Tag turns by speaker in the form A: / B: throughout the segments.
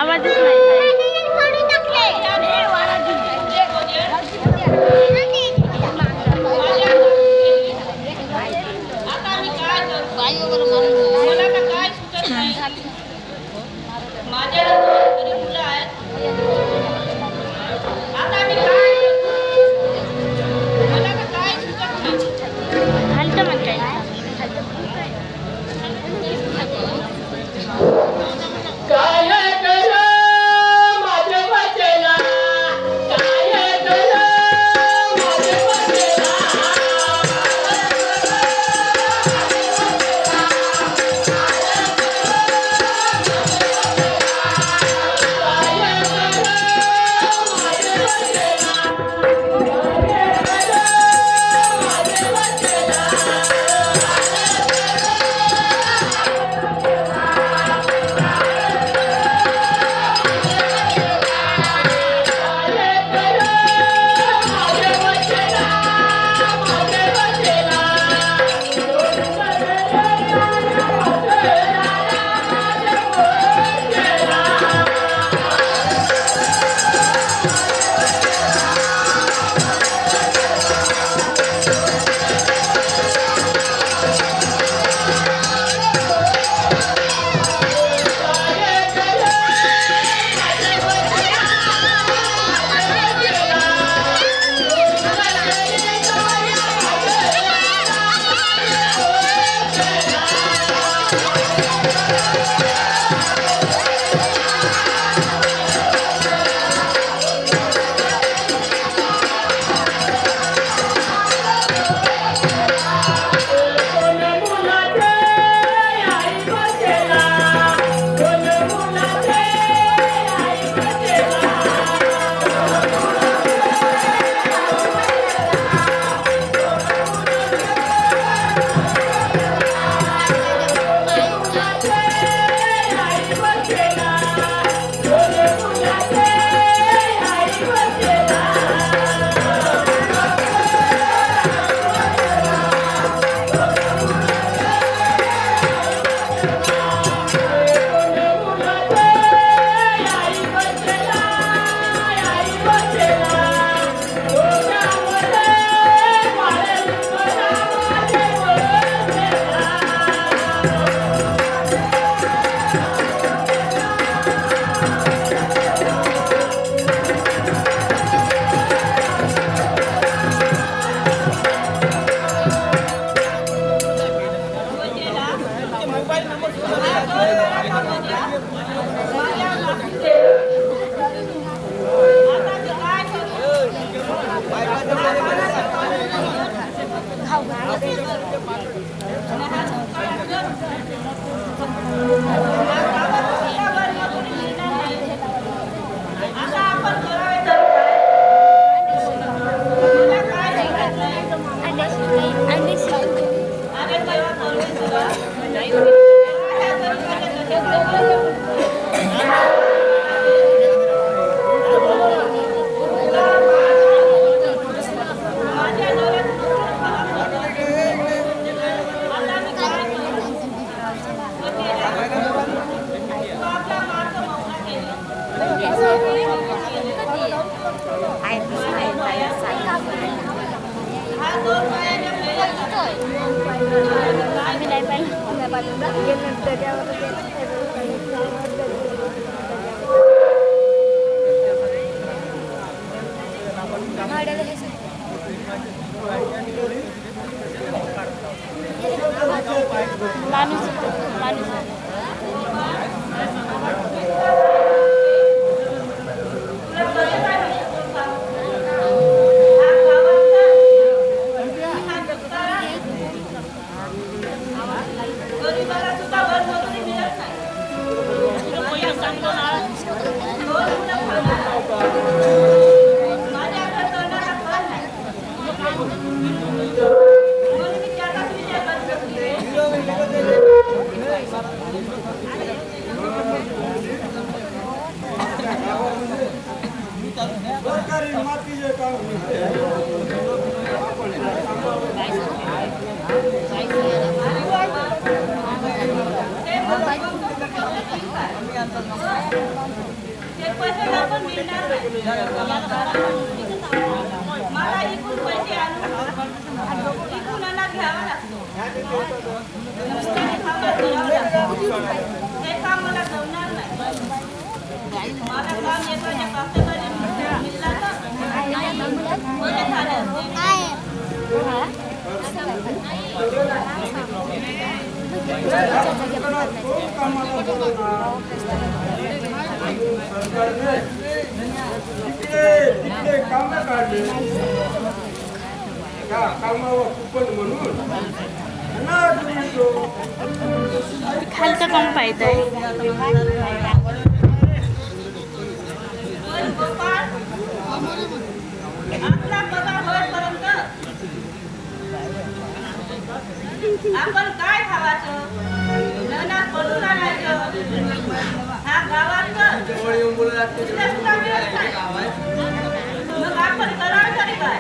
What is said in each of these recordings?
A: आवाजच नाही.
B: सरकारी माती जे काम
A: ते पैसे आपण मिळणार मला इकून पैसे आणून इकूनला घ्यावा लागतो हे काम मला जमणार नाही मला काम येताना कापसाकडे मिळला
B: तिकडे काम काढले कामावर कुपन म्हणून
C: खालचं काम पाहिजे
A: आपला पगार होईपर्यंत आपण काय खावायचं लग्नात पडून आणायचं हा गावात मग आपण करावं तरी काय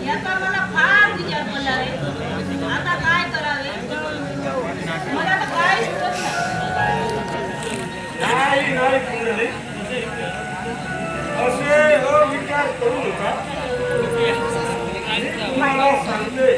A: याचा मला फार विचार पडला आहे आता काय करावे मला तर काय सुचत
B: नाही असे विचार करू नका मला सांगते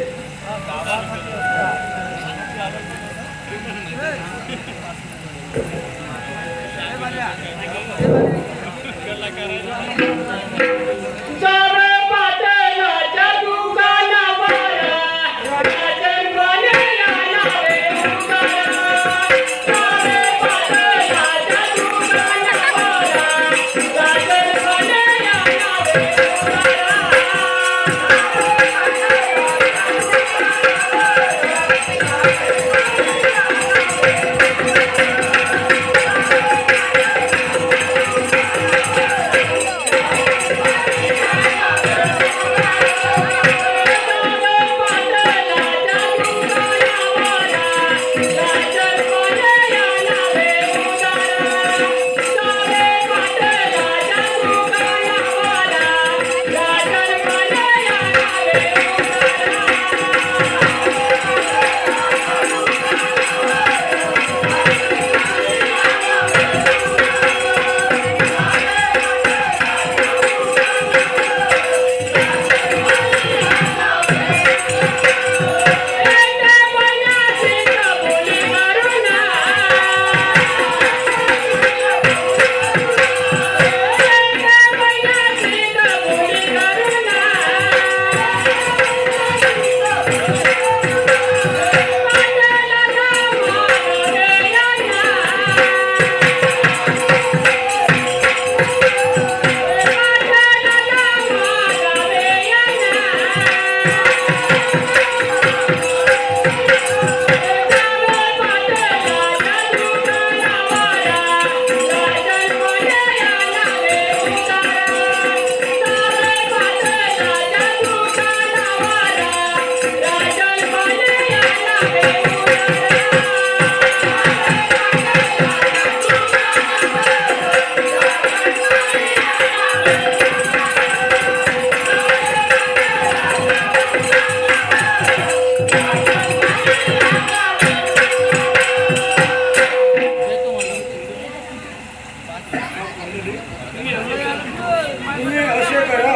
B: तुम्ही असे करा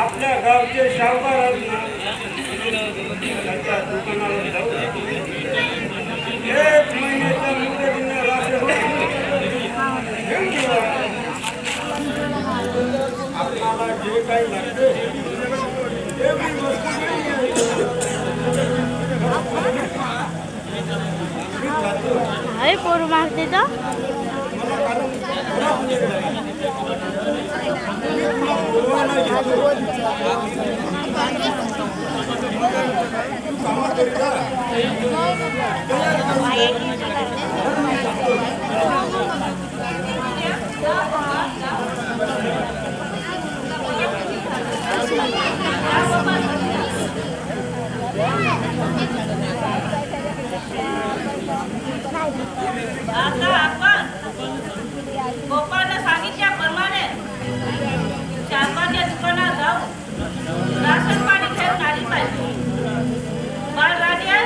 B: आपल्या गावचे शाहूकार त्याच्या दुकानावर जाऊ 1 महिन्याच्या मुदतीने आपल्याला जे काही लागते ते मी
C: अरे पोर मारते तो
A: आता आपण गोपाळने सांगितल्याप्रमाणे 4-5 दुकानात जाऊ राशन पाणी घेऊन आली पाहिजे बाळ राजा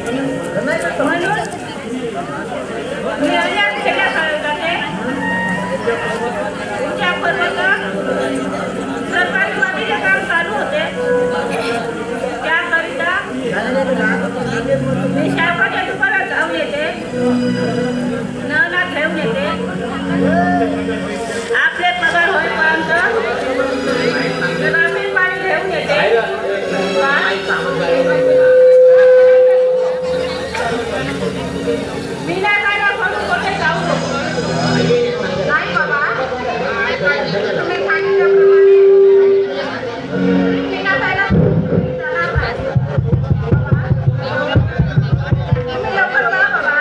A: म्हणून मी अनेक खेड्यात जाते. तुमच्यापर्यंत सरकारी नोकरीचे काम चालू होते. त्याकरिता मी शाळेच्या दुकानात जाऊन येते, नवला घेऊन येते. आपले पगार होईपर्यंत ग्रामीण पाणी घेऊन येते. मी नाही काय म्हणून कुठे जाऊ नको. नाही बाबा, तुम्ही सांगितल्याप्रमाणे मी नाही जायला जाणार नाही. तुम्ही लवकर जा बाबा.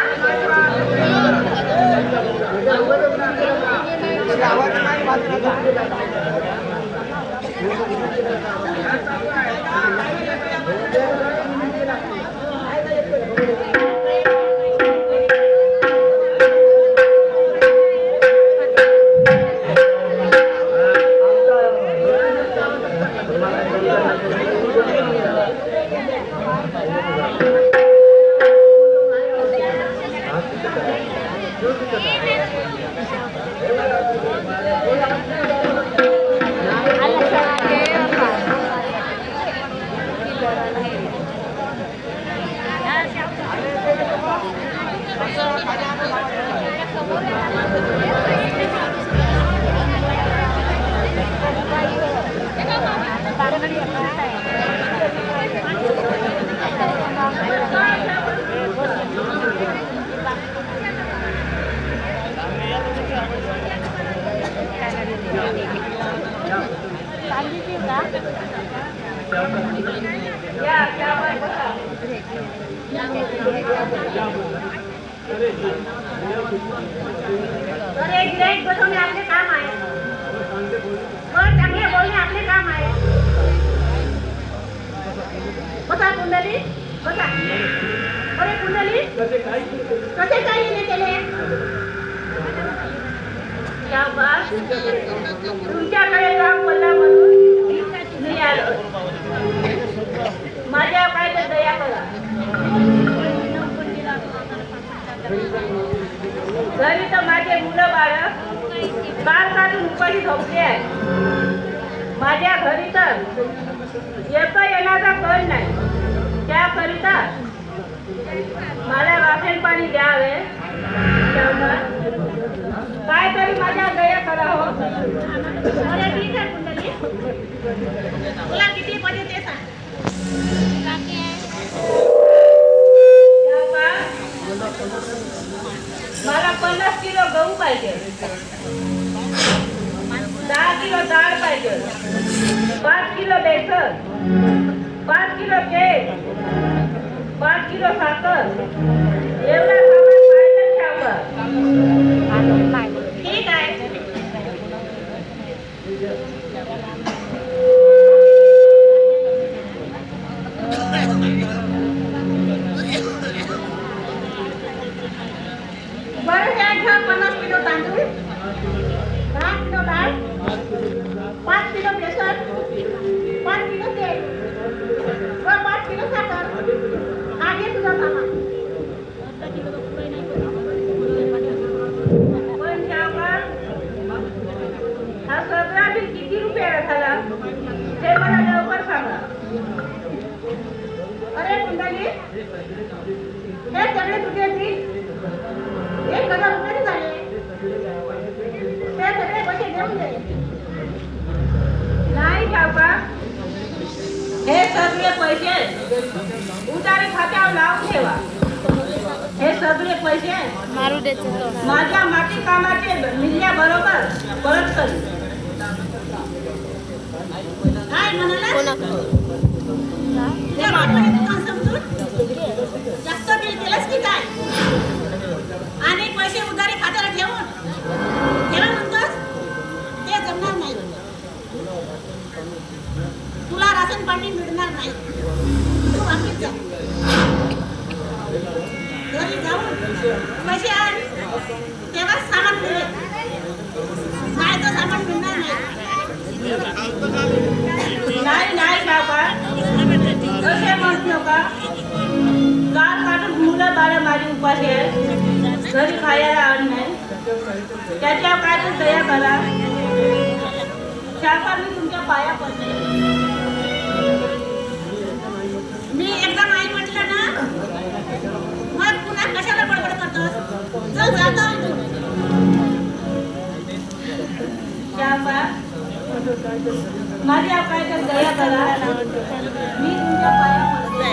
A: अरे गिऱ्हाईक बसवणे आपले काम आहे. चांगले बोलणे आपले काम आहे. बसा कुंडली, बसा. अरे कुंडली, कसे काही नाही केले? तुमच्याकडे काम पडला म्हणून मी आलो. माझ्या काय तर दया करा. घरी तर माझे मुलं बाळ काल उपाशी झोपले आहे. माझ्या घरी तर येण्याचा कळ नाही. त्याकरिता मला राशन पाणी द्यावे. काय तरी माझ्या दया करा हो. अरे ठीक आहे कुंडली, तुला किती पाहिजे ते सांग. मला 50 किलो गहू पाहिजे, 10 किलो डाळ पाहिजे, 5 किलो बेसन, 5 किलो तेल, 5 किलो साखर. एवढा सामान पाहिजे शावर. ठीक आहे. बरं घ्या 50 किलो तांदूळ, 10 किलो डाळ, 5 किलो बेसन, 5 किलो तेल व 5 किलो साखर. हा घे तुझा सामान. पण शावर, हा सगळा बिल किती रुपयाला झाला हे मला लवकर सांगा. अरे कुंडली, हे सगळे तुझे बिल 1000 रुपये झाले. ते सगळे पैसे घेऊन दे. नाही ठाऊका, हे सगळे पैसे उतारे खात्यावर लावून ठेवा. हे सगळे पैसे
C: मारू द्यायचं
A: माझ्या माती कामाचे मिळण्याबरोबर परत कर. काय म्हणाला? जास्त बिल केलंस की काय? आणि पैसे उधारी खात्याला ठेवा म्हणतोस, ते जमणार नाही. तुला राशन पाणी मिळणार नाही. तू वापस जा. घरी जाऊन पैसे आण, तेव्हाच सामान मिळेल. नाही तर सामान मिळणार नाही. नाही नाही बाबा, असे म्हणू नका. उपाशी आहे, घरी खायला अन्न नाही, त्याच्यावर काय तर दया करा. शासनाने मी तुमच्या पाया पडते. मी एकदा नाही म्हटलं ना, मग पुन्हा कशाला बडबड करतोस? चल जातो तू. माझ्या काय तर दया करा, मी तुमच्या पाया पडते.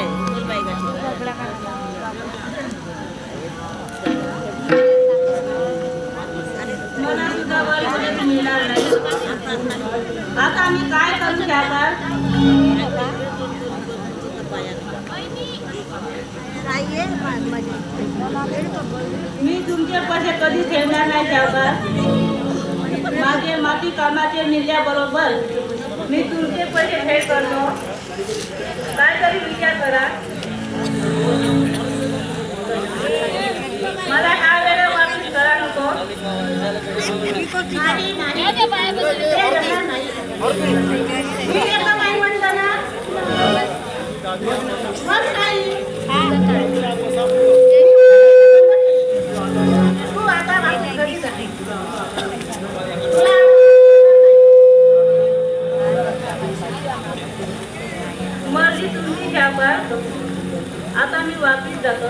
A: मला सुद्धा बरी मदत मिळणार नाही. आता मी काय करू शकणार? मी तुमचे पैसे कधी ठेवणार नाही सावकार. माझे माती कामाचे निर्याबरोबर मी तुमचे पैसे फेड करतो. काहीतरी विचार करा. मला ह्या वेळेला वापस करा नको. मी एकदा नाही म्हणलं ना, मग नाही. तू आता वापस घरी जा. मर्जी तुम्ही घ्या बा. आता मी वापस जातो.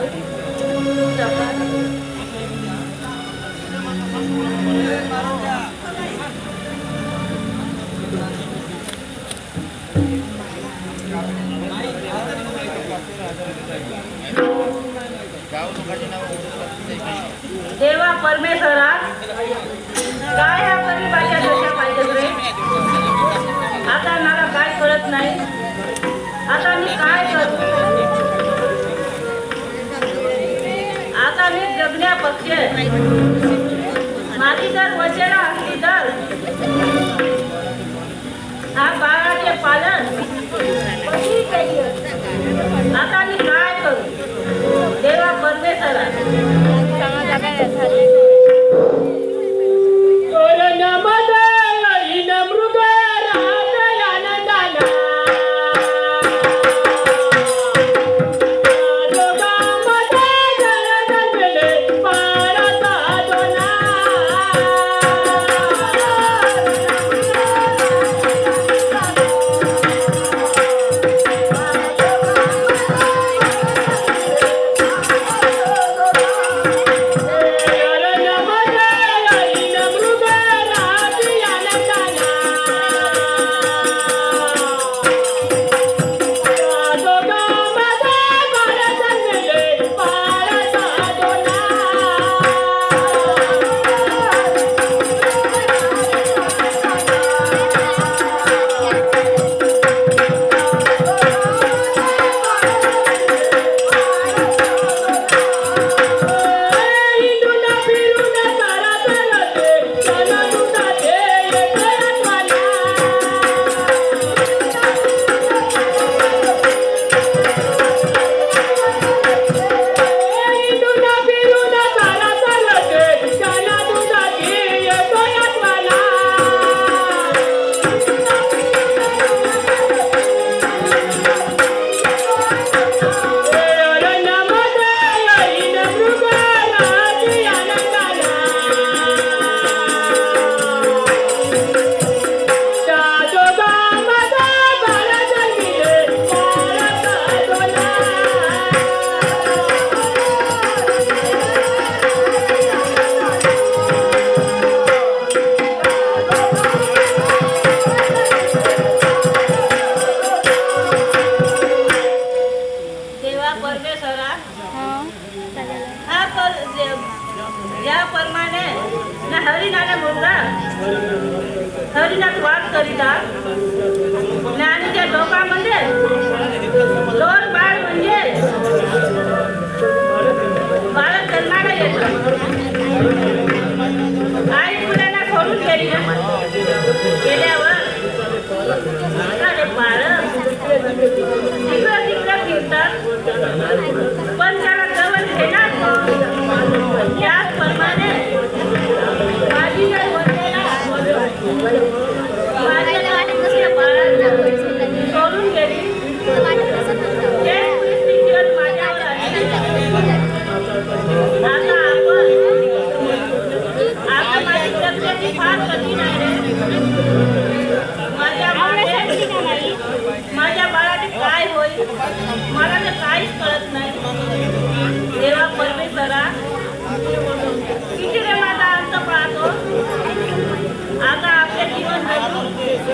A: देवा परमेश्वरा, काय ह्या गरीबाच्या दशा पाहिजे रे. आता मला काय कळत नाही. आता मी काय करू? आता मी जगण्यापक्ष माझी जर वचना असली तर हा बाळाचे पालन कशी केली असती. आता मी काय करू? देवा परमेश्वरा, ज्याप्रमाणे हरिणाने मुलगा हरिणात वास करीता ज्ञानीच्या डोकामध्ये दोन बाळ म्हणजे बाळक जन्माला येतं. आई मुलांना सोडून गेली गेल्यावर बाळक तिकडं तिकडं फिरतात, पण त्याला जवळ घेणार त्याचप्रमाणे माझी जर वडिलांना माझ्या बाळांना सोडून गेली ते परिस्थितीवर माझ्यावर आली.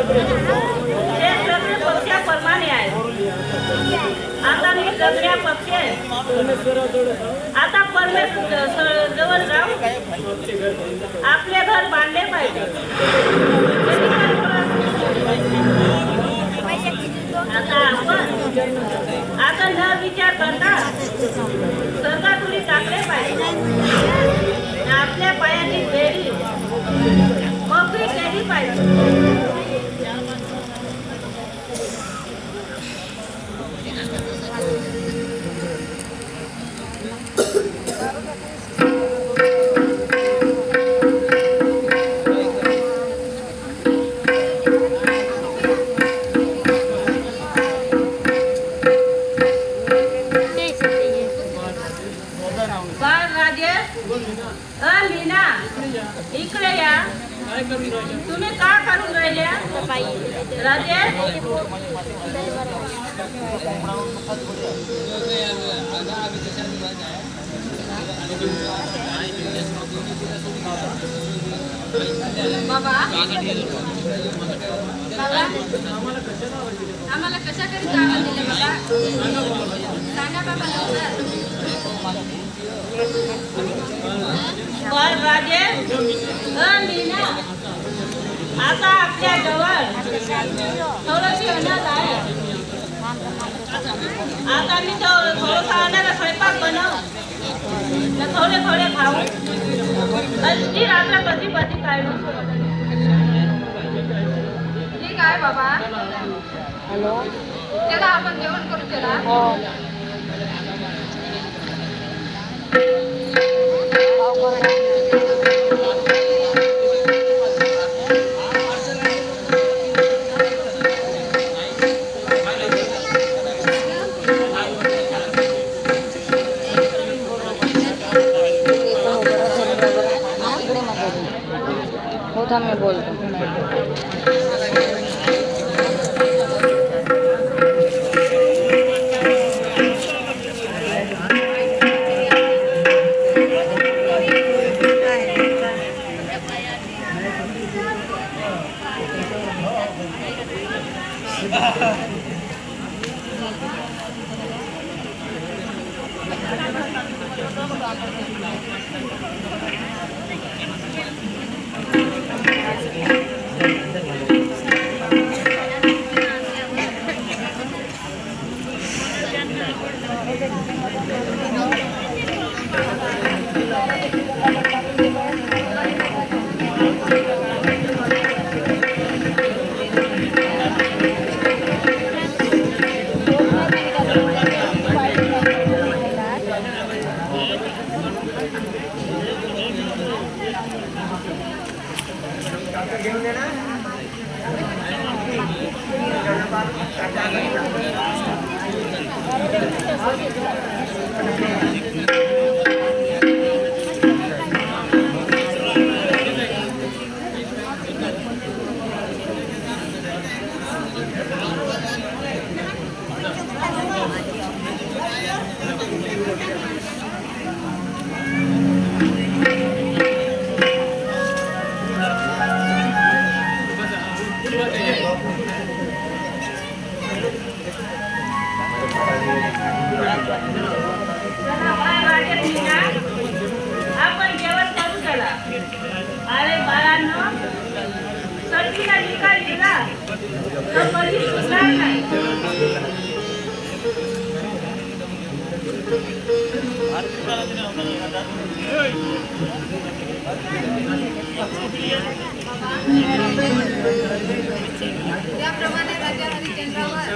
A: ते सगळे पक्षाप्रमाणे आहे. आता मी सगळ्या पक्ष आता परमेश्वर जवळ जाऊ आपले घर बांधले पाहिजे. आता आपण आता न विचार करता सरकारपुरी टाकले पाहिजे. आपल्या पायाची फेरी मोकळी केली पाहिजे. मीना इकडे या. तुम्ही का करून राहिल्या राजेश?
D: बाबा आम्हाला कशा करीता आवाज दिले बाबा? सांगा बाबा लवकर.
A: बर राजेश मीना आता आपल्या जवळ थोडीशी अनाज आहे. आता मी थोडंसं अनाज स्वयंपाक बनव थोडे थोडे खाऊ. ती रात्र कधी कधी काय
D: ठीक आहे बाबा. चला आपण जेवण करू. चला
E: मैं बोलता हूँ.
A: आपण जेवण करू चला. अरे बाळांनो सर्दीला निकाल दिला तर कधी सुटणार नाही.
D: त्याप्रमाणे राजा हरिश्चंद्रावर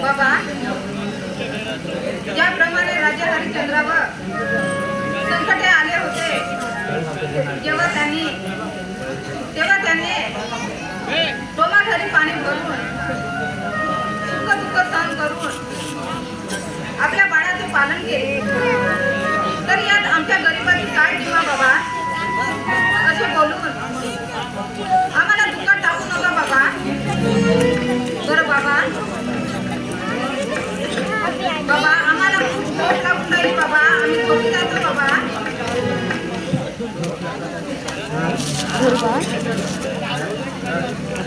D: बाबा, ज्याप्रमाणे राजा हरिश्चंद्रावर संकटे आले होते तेव्हा त्यांनी डोमाघरी पाणी भरून सुख दुःख सहन करून आपल्या बाळाचे पालन केले. तर यात आमच्या गरिबाची काय किंवा बाबा असे बोलून आम्हाला दुःखात टाकू नका बाबा. बरं बाबा, आम्हाला खूप झोप लागून राहिली बाबा, आम्ही झोपी जातो बाबा.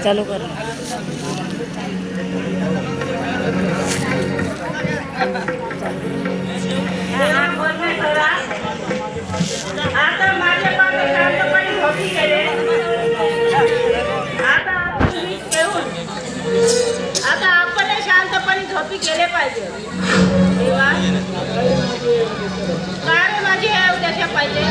E: चालू कर.
A: आता माझे बाबा शांतपणे झोपी गेले. आता तुम्ही घेऊन आता आपण शांतपणे झोपी गेले पाहिजे. देवा, काय रे माझी हे उद्याच्या पाहिजे.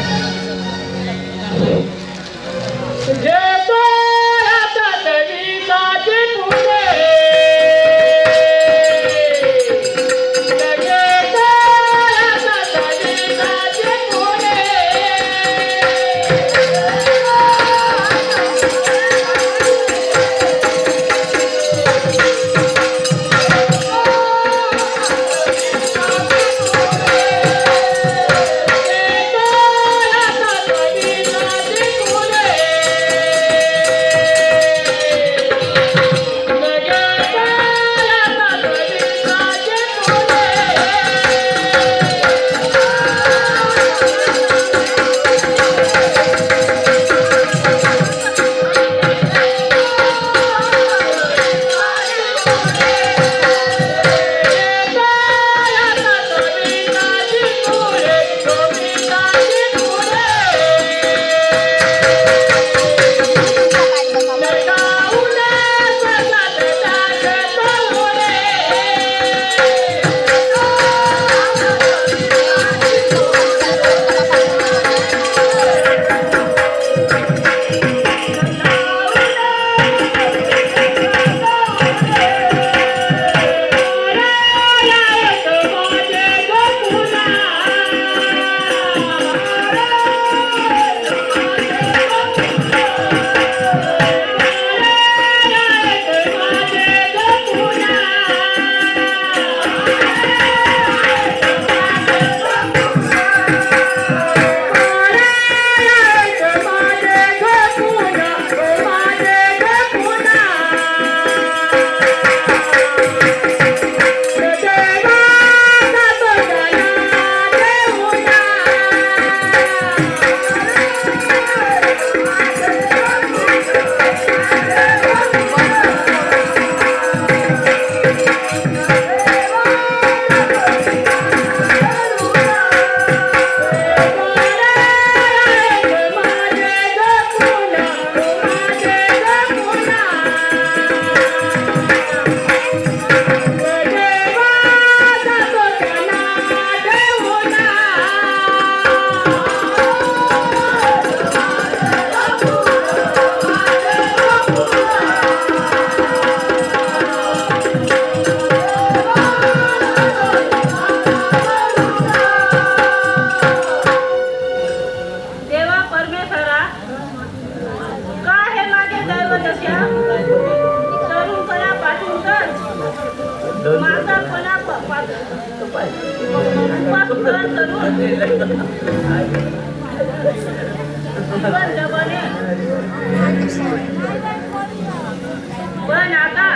A: पण आता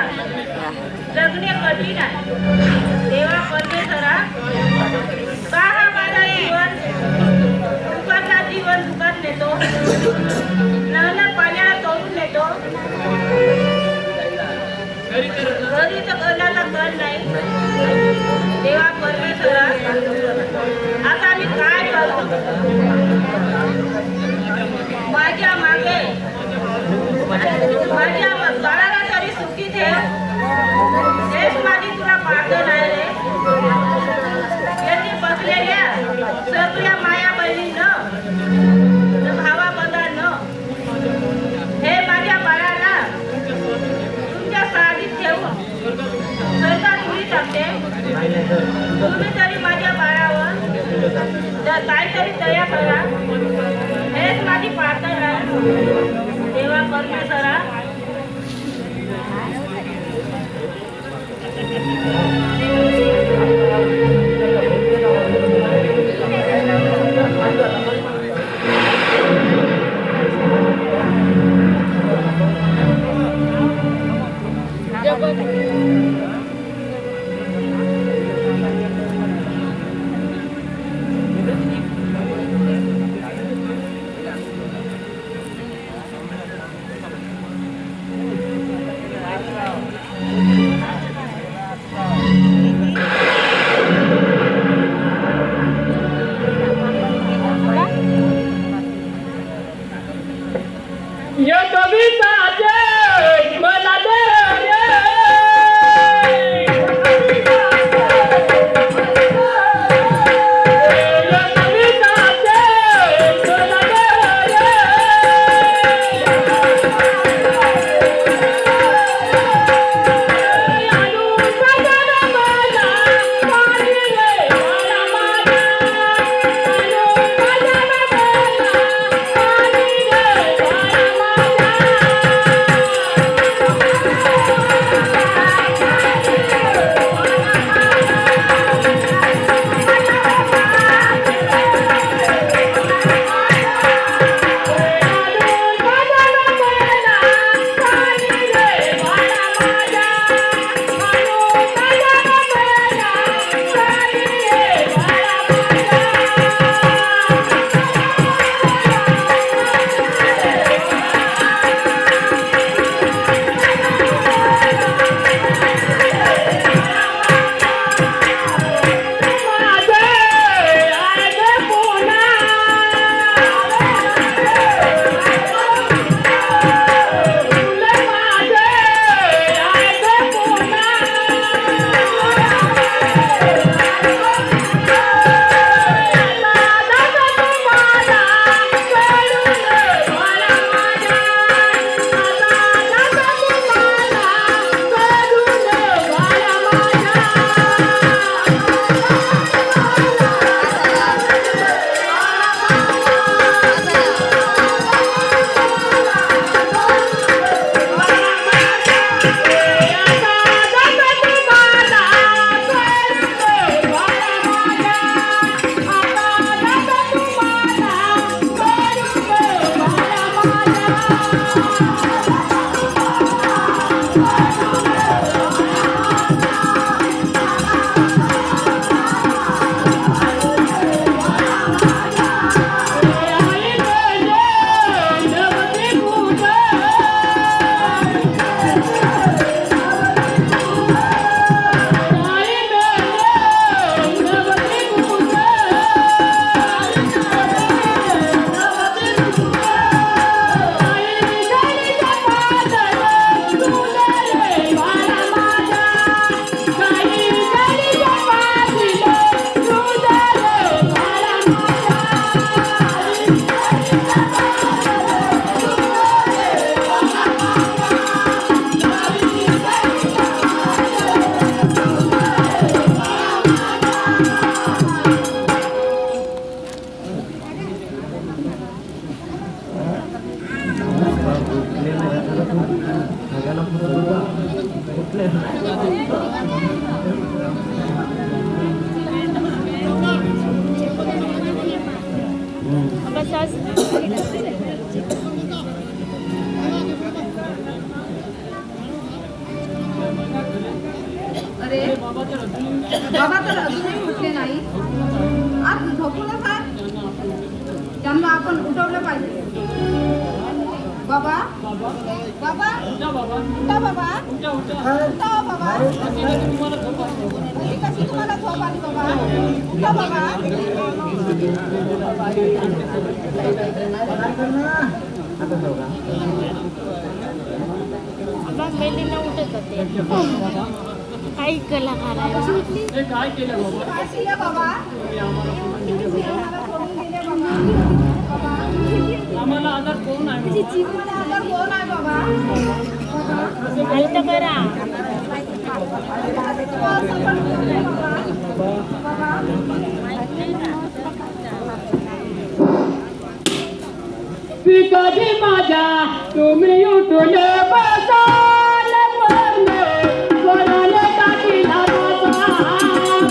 A: जगणे कठीण आहे. देवा परमेश्वरा, का हा माझा जीवन दुःखाचा जीवन दुःखात नेतो, नवल्या पाण्याला तोडून नेतो. घरी तर करण्याचा कर नाही. देवा परमेश्वरा, आता मी काय करू? माझ्या मागे माझ्या बाळाला तरी सुखी ठेव. हेच माझी तुला प्रार्थना आहे रे. यांनी बसलेल्या सगळ्या माया बहिणींना, भावा बंधांना, हे माझ्या बाळाला तुमच्या साडीत ठेवून सरकार तुम्ही खाली पाहता राहा तेव्हा करणे जरा
F: या कविताचे मला दे
D: अरे बाबा तर अजूनही उठले नाही. आज झोपू नका. त्यांना आपण उठवलं पाहिजे. बाबा बाबा उठा बाबा उठा बाबा. कशी तुम्हाला झोप आली बाबा. उठा बाबा.
C: पहिल्यांदा उठत होते काही कलाकार आहे
F: काय केलं बाबा आम्हाला आधार कोण आहे
D: बाबा
C: हलत करा
F: पिकाजी माझ्या तुम्ही उठून बसाल पडले स्वराने टाकीला बसा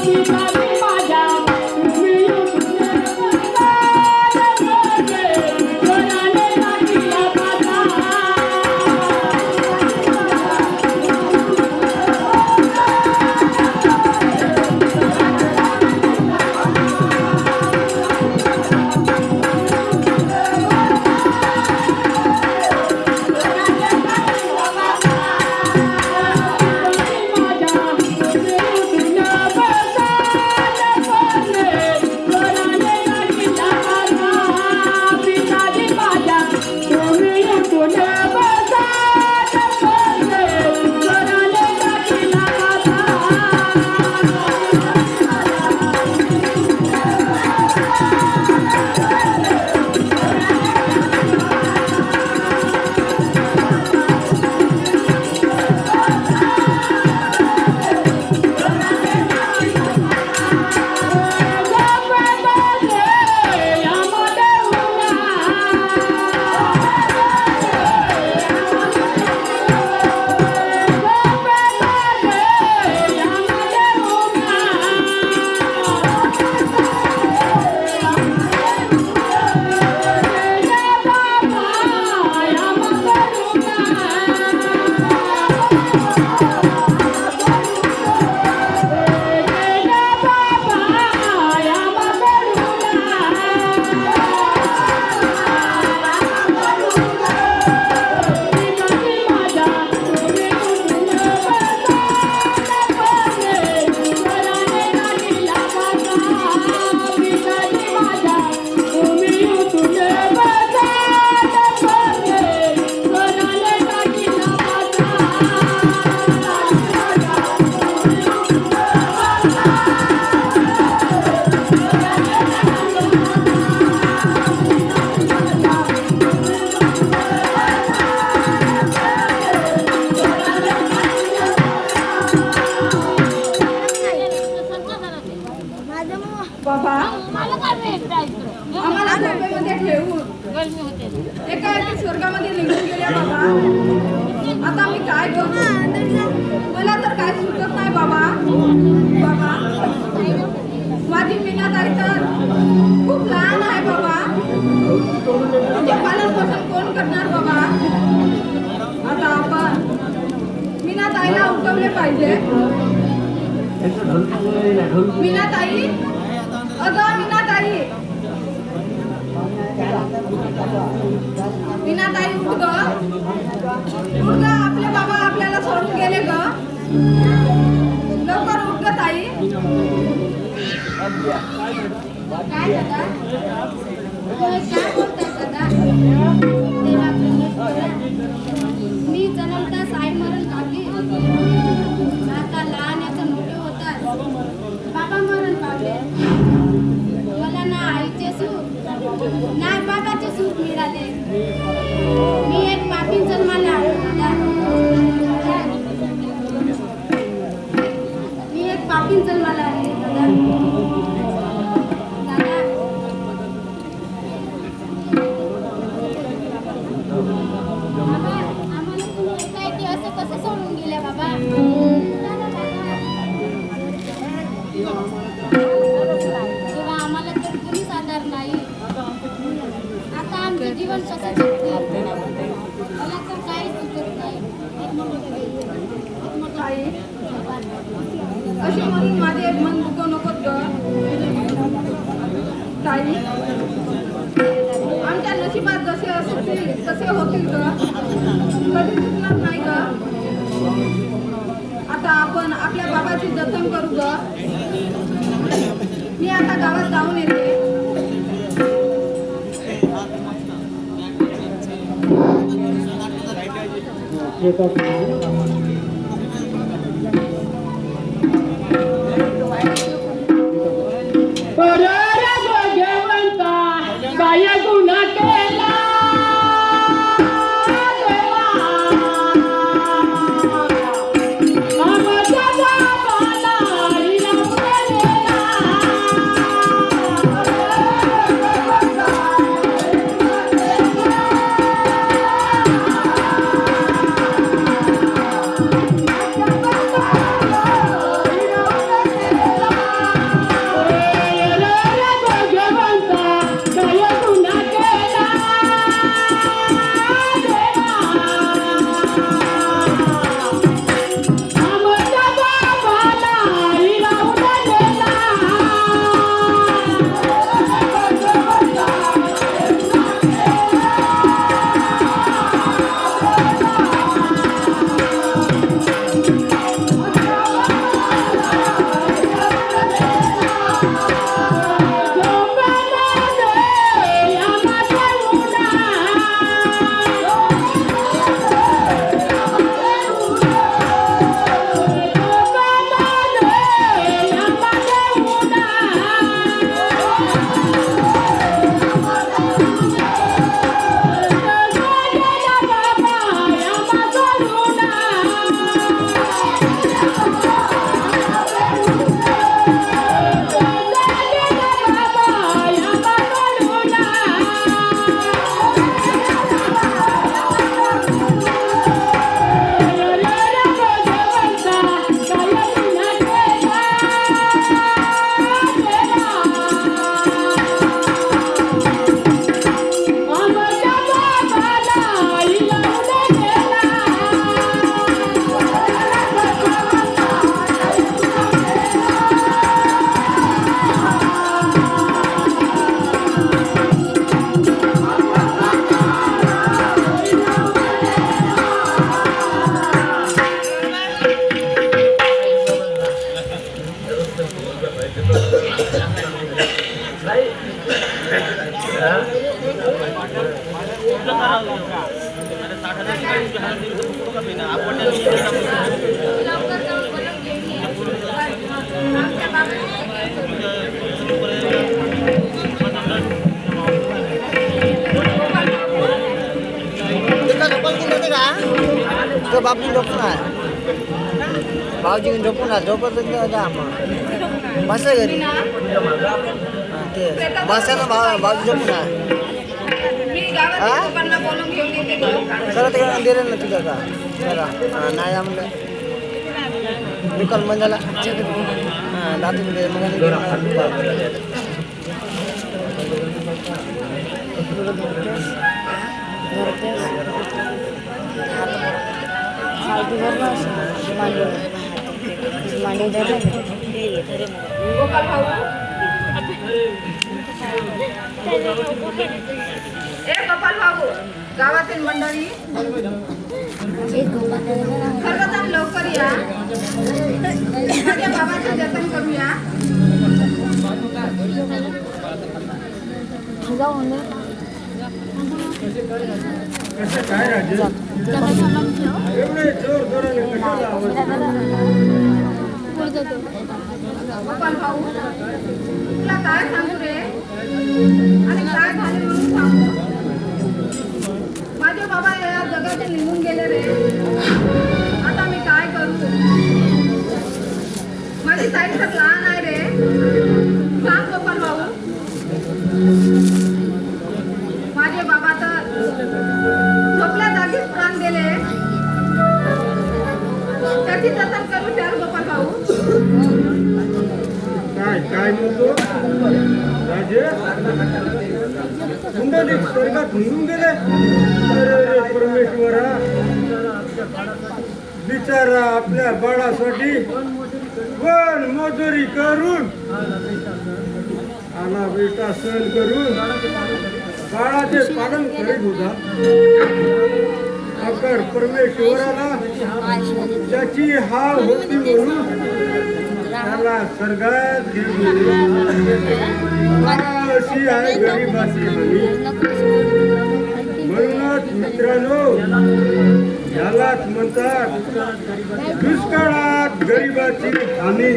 F: पिकाजी माझ्या तुम्ही उठून बसाल पडले स्वराने टाकीला बसा
A: बाबा
C: मला काय भेटायचं
A: आम्हाला डब्यामध्ये ठेवून
C: गरमी होते
A: एका एका स्वर्गामध्ये निघून गेल्या बाबा. आता मी काय करू? मला तर काय सुचत नाही बाबा. बाबा माझी मीनाताई तर खूप लहान आहे बाबा. तिचे पालन पोषण कोण करणार बाबा? आता आपण मीनाताईला उठवले पाहिजे. मीनाताई, अगं मीनाताई, मीनाताई उठ ग. उठ ग, आपले बाबा आपल्याला सोडून गेले ग. लवकर उठ ग ताई.
D: काय दादा काय बोलताय दादा देवा परमेश्वरा मी जन्मताच आई मरण पावली आता लहान याचं मोठे होतात बाबा मरण पावले मला ना आईचे सुख ना बाबाचे सुख मिळाले मी एक पापी जन्माला आलो दादा मी एक पापी जन्माला आले दादा कसं सोडून गेल्या बाबा तेव्हा आम्हाला तर कुणीच आधार नाही आता आमचे जीवन कसं जगते मला तर काहीच सुचत नाही
A: ताई असे म्हणून माझे मन दुखव नकोत ग. ताई आमच्या नशिबात जसे असतील तसे होतील ग. कधी चुकणार नाही ग. आता आपण आपल्या बाबाची जतन करू ग. मी आता गावात जाऊन येते.
F: भगवंता काय गुन्हा केला
D: लवकर जाऊन बोलून घेऊन ये. आमच्या
G: तो बापजी झोपून आहे भाऊजी झोपून आहे झोपत बसलं घरी हां ते बसायला भाऊजी झोपून आहे हां सर ते दिलं ना तुझं का जरा नाही म्हणलं दुकान बंद झाला हां दातून मग
A: गोपाल भाऊ गावातील मंडळी सर्वजण लवकर या माझ्या बाबाचे जतन करूया
B: कसं काय राजे एवढे जोर जोराने कशाला आवाज
A: गोपाल भाऊ तुला काय सांगू रे आणि काय झाले म्हणून सांगू माझे बाबा या जगाचे निघून गेले रे आता मी काय करू माझी ताई तर लहान आहे रे सांग गोपाल भाऊ माझे बाबा तर झोपल्या जागीच प्राण गेले त्याची जतन करू त्यार गोपाल भाऊ
B: काय काय म्हणतो राजे कुंडली स्वर्गात निघून गेले अरे परमेश्वरा बिचारा आपल्या बाळासाठी पण मजुरी करून आला बेटा सहन करून बाळाचे पालन करीत होता अकर परमेश्वराला ज्याची हाव होती म्हणून त्याला स्वर्गात अशी आहे गरीबाची हमी म्हणूनच मित्रांनो यालाच म्हणतात दुष्काळात गरीबाची हमी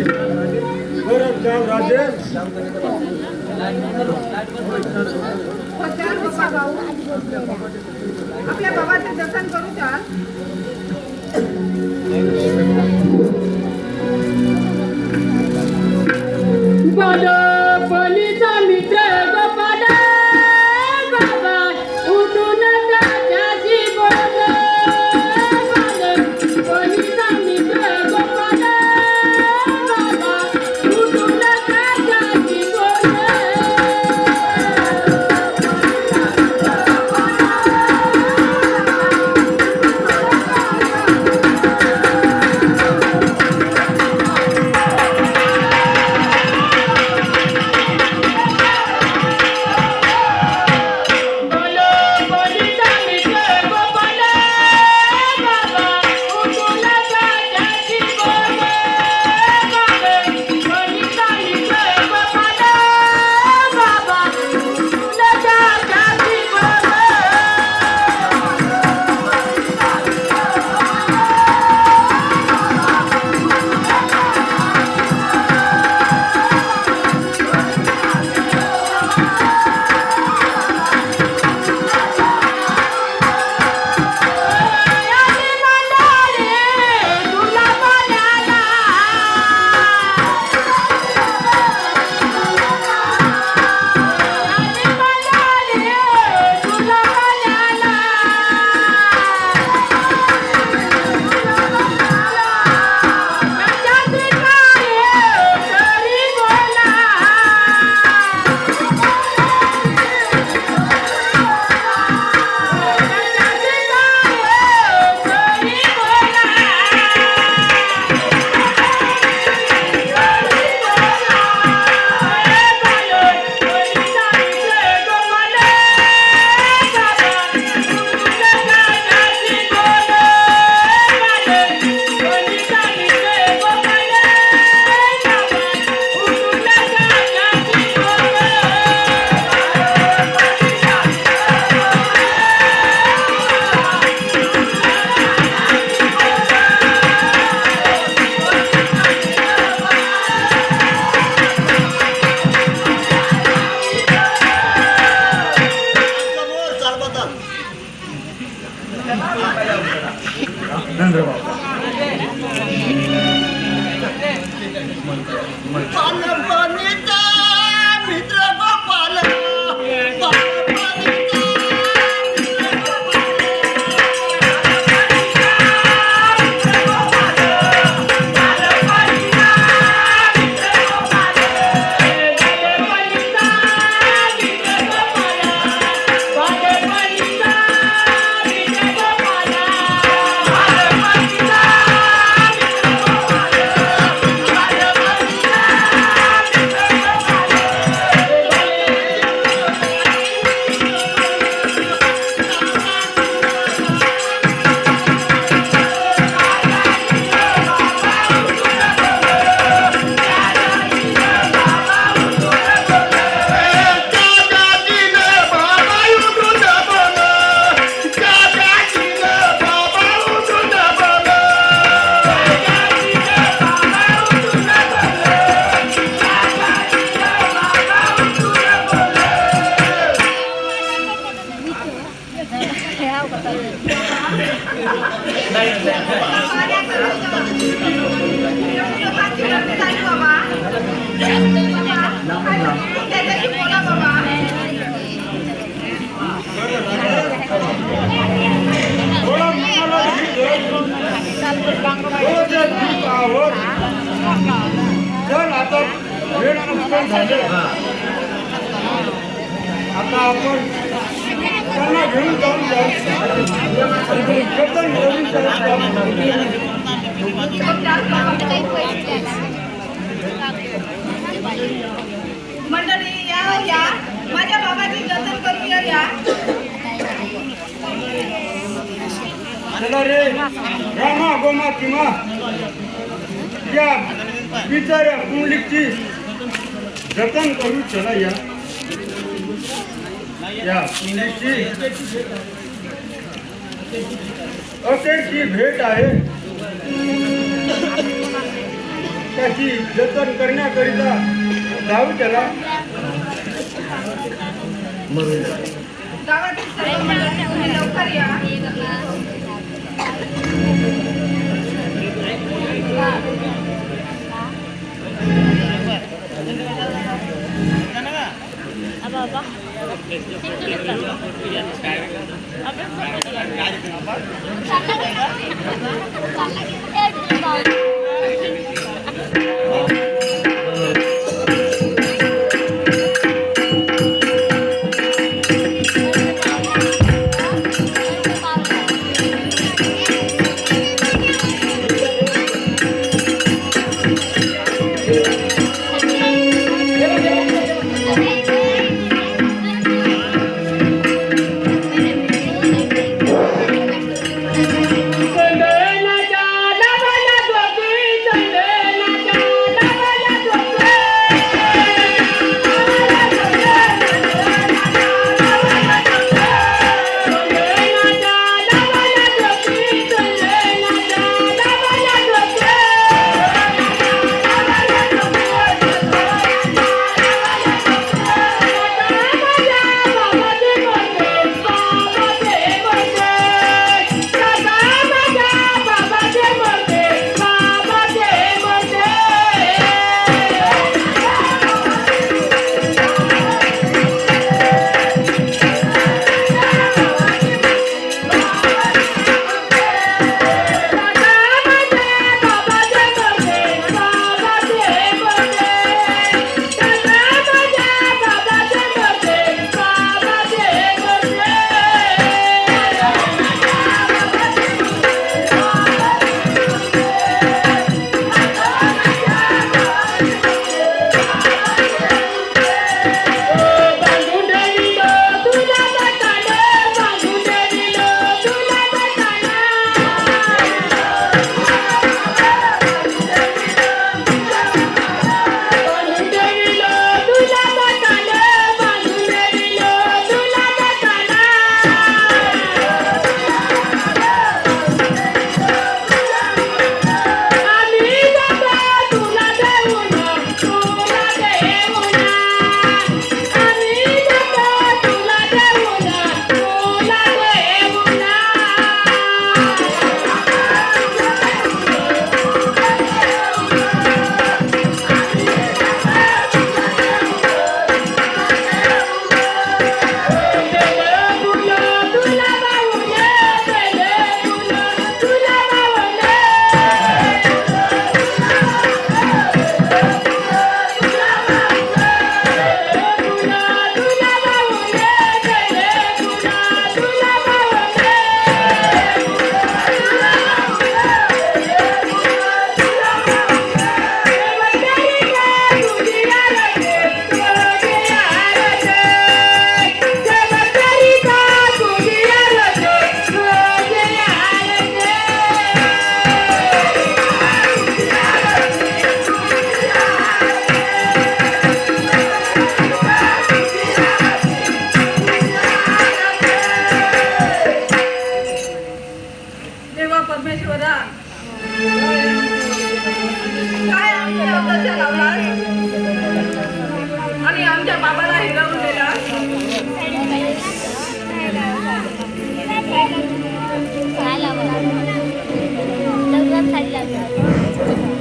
B: परत जाऊ राजेश
A: चाल गोपाल भाऊ आपल्या बाबाचे जतन करू चाल
F: बलीचा मित्र गोपाल बाबा उठून त्याची बोल बलीचा मित्र गोपाल बाबा उठून त्याची बोल
A: त्याच्याशी बोला बाबा.
B: थोडा मनाला ठीक आहोत. चल आता भेट पुस्तक झाले. आता आपण त्यांना घेऊन जाऊन जाऊ.
A: मंडळी या माझ्या बाबाची जतन करूया या.
B: चला रे रामा गोमा किमा या बिचाऱ्या पुंडलिकची जतन करू. चला या पुंडलिकची अखेरची भेट आहे. त्याची जतन करण्याकरिता जाऊ. त्याला
A: गावातील सर्व मंडळी तुम्ही लवकर या.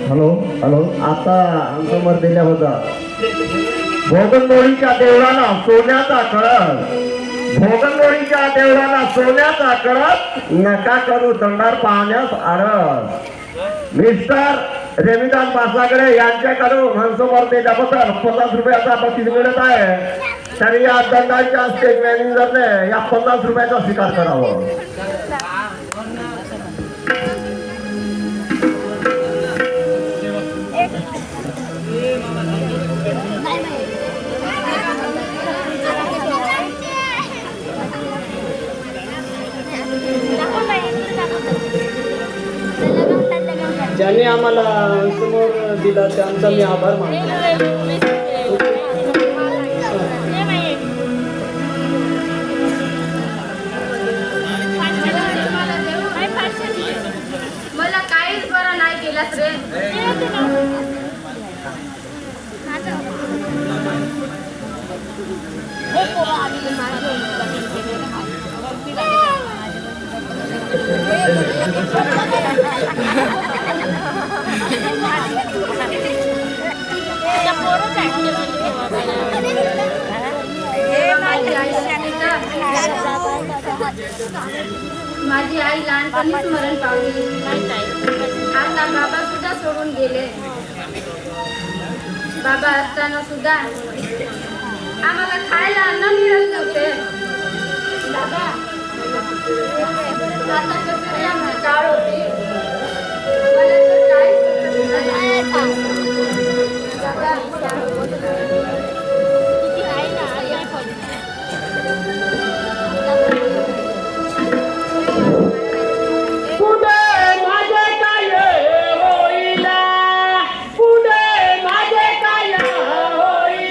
H: हॅलो हॅलो आता आमचा नंबर दिला होता भोगनमोळीच्या देवळाला सोन्याचा कळस, भोगनमोळीच्या देवळाला सोन्याचा कळस, नका करू तोंडार पाहण्यास आरस. मिस्टर रेमिदास पासागडे यांच्याकडून हंसवर्धेच्या बद्दल 50 रुपयाचा बक्षीस मिळत आहे. तरी या दंडाच्या स्टेज मॅनेजरने या 50 रुपयाचा स्वीकार करावा.
B: ज्यांनी आम्हाला समोर दिला त्यांचा मी आभार मानतो.
D: मला काहीच बरं नाही केलास रे. माझी आई लहानपणीच मरण पावली. आता बाबा सुद्धा सोडून गेले. बाबा असताना सुद्धा आम्हाला खायला अन्न मिळत नव्हते. बाबा आता कशी आमची काळ होती. मला तर काहीच
F: पुढे माझे काय होईल, पुढे माझे काय होईल.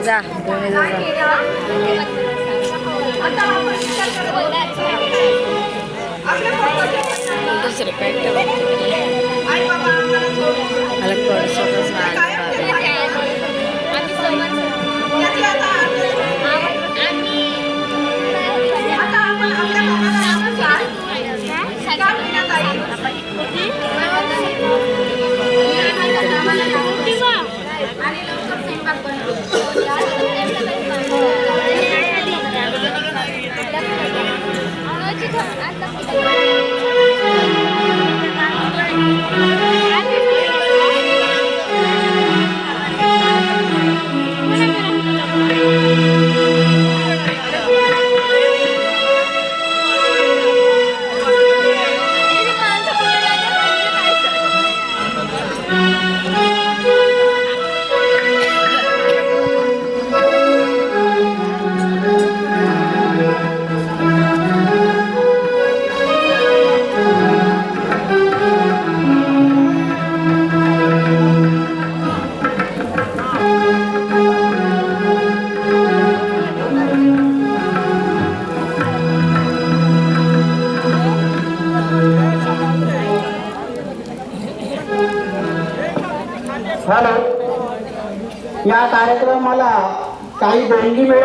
E: जा दोन्ही जा.
A: आता आपण विचार करतो. आपल्या पप्पाच्या
E: दुसरे पॅन्ट
A: आई बाबा आम्हाला सोडून
E: मला थोडंसं
A: काय त्याची आता आता आपण आपल्या मुलाला काय घेण्यात आहे?
D: आणि लवकर स्वयंपाक बनवतो.
F: हॅलो, या कार्यक्रमाला काही देणगी मिळाली